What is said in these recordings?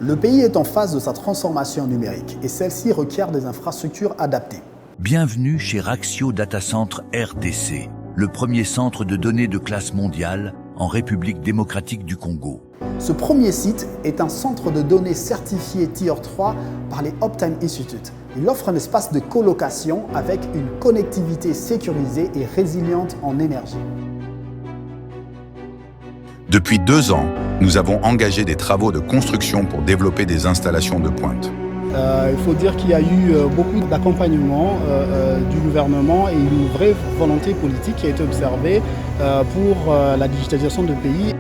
Le pays est en phase de sa transformation numérique et celle-ci requiert des infrastructures adaptées. Bienvenue chez Raxio Data Center RDC, le premier centre de données de classe mondiale en République démocratique du Congo. Ce premier site est un centre de données certifié Tier 3 par les Uptime Institute. Il offre un espace de colocation avec une connectivité sécurisée et résiliente en énergie. Depuis 2 ans, nous avons engagé des travaux de construction pour développer des installations de pointe. Il faut dire qu'il y a eu beaucoup d'accompagnement du gouvernement et une vraie volonté politique qui a été observée pour la digitalisation du pays.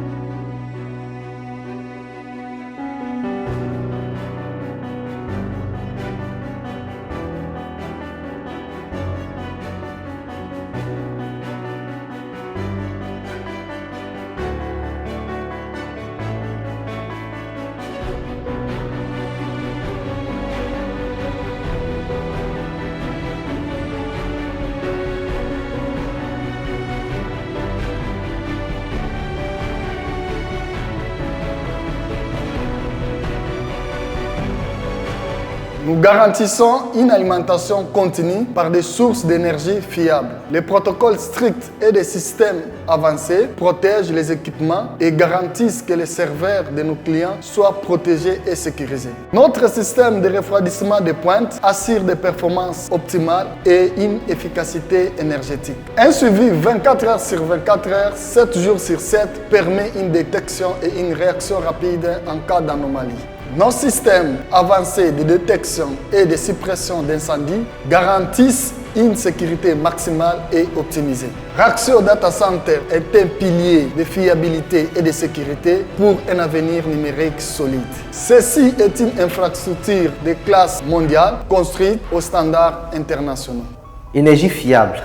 Nous garantissons une alimentation continue par des sources d'énergie fiables. Les protocoles stricts et des systèmes avancés protègent les équipements et garantissent que les serveurs de nos clients soient protégés et sécurisés. Notre système de refroidissement de pointe assure des performances optimales et une efficacité énergétique. Un suivi 24 heures sur 24 heures, 7 jours sur 7 permet une détection et une réaction rapide en cas d'anomalie. Nos systèmes avancés de détection et de suppression d'incendie garantissent une sécurité maximale et optimisée. Raxio Data Center est un pilier de fiabilité et de sécurité pour un avenir numérique solide. Ceci est une infrastructure de classe mondiale construite aux standards internationaux. Énergie fiable,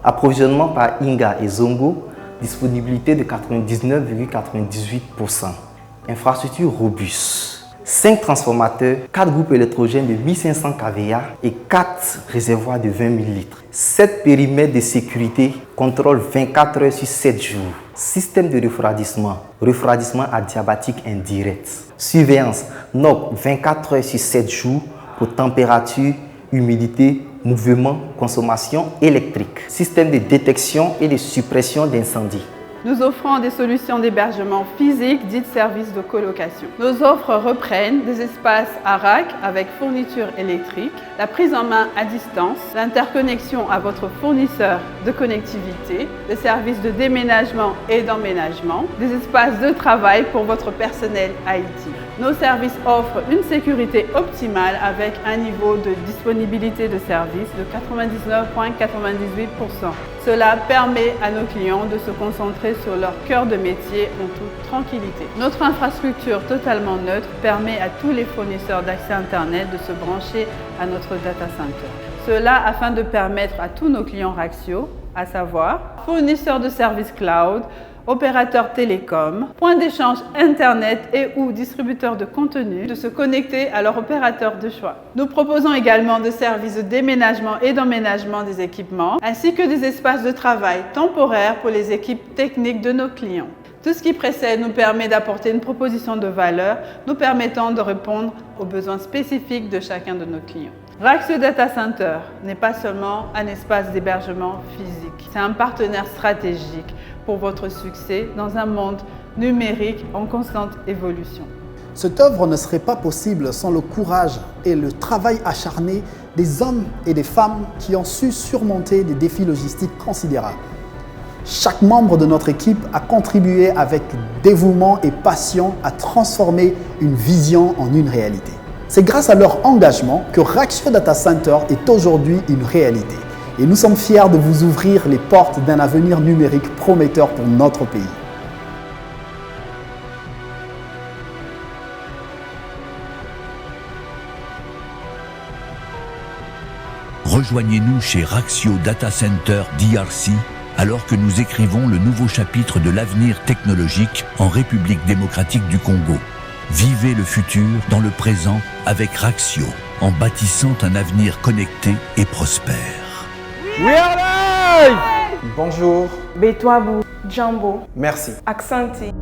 approvisionnement par Inga et Zongo, disponibilité de 99,98%. Infrastructure robuste. 5 transformateurs, 4 groupes électrogènes de 1500 kVA et 4 réservoirs de 20 000 litres. 7 périmètres de sécurité, contrôle 24 heures sur 7 jours. Système de refroidissement, refroidissement adiabatique indirect. Surveillance, NOC 24 heures sur 7 jours pour température, humidité, mouvement, consommation électrique. Système de détection et de suppression d'incendie. Nous offrons des solutions d'hébergement physique dites services de colocation. Nos offres reprennent des espaces à rack avec fourniture électrique, la prise en main à distance, l'interconnexion à votre fournisseur de connectivité, des services de déménagement et d'emménagement, des espaces de travail pour votre personnel IT. Nos services offrent une sécurité optimale avec un niveau de disponibilité de service de 99,98%. Cela permet à nos clients de se concentrer sur leur cœur de métier en toute tranquillité. Notre infrastructure totalement neutre permet à tous les fournisseurs d'accès Internet de se brancher à notre data center. Cela afin de permettre à tous nos clients Raxio, à savoir fournisseurs de services cloud, opérateurs télécoms, points d'échange Internet et ou distributeurs de contenu de se connecter à leur opérateur de choix. Nous proposons également des services de déménagement et d'emménagement des équipements, ainsi que des espaces de travail temporaires pour les équipes techniques de nos clients. Tout ce qui précède nous permet d'apporter une proposition de valeur, nous permettant de répondre aux besoins spécifiques de chacun de nos clients. Raxio Data Center n'est pas seulement un espace d'hébergement physique, c'est un partenaire stratégique pour votre succès dans un monde numérique en constante évolution. Cette œuvre ne serait pas possible sans le courage et le travail acharné des hommes et des femmes qui ont su surmonter des défis logistiques considérables. Chaque membre de notre équipe a contribué avec dévouement et passion à transformer une vision en une réalité. C'est grâce à leur engagement que Raxio Data Center est aujourd'hui une réalité. Et nous sommes fiers de vous ouvrir les portes d'un avenir numérique prometteur pour notre pays. Rejoignez-nous chez Raxio Data Center DRC alors que nous écrivons le nouveau chapitre de l'avenir technologique en République démocratique du Congo. Vivez le futur dans le présent avec Raxio en bâtissant un avenir connecté et prospère. We are live! Bonjour. Betwabou, Jambo, Merci. Aksanti.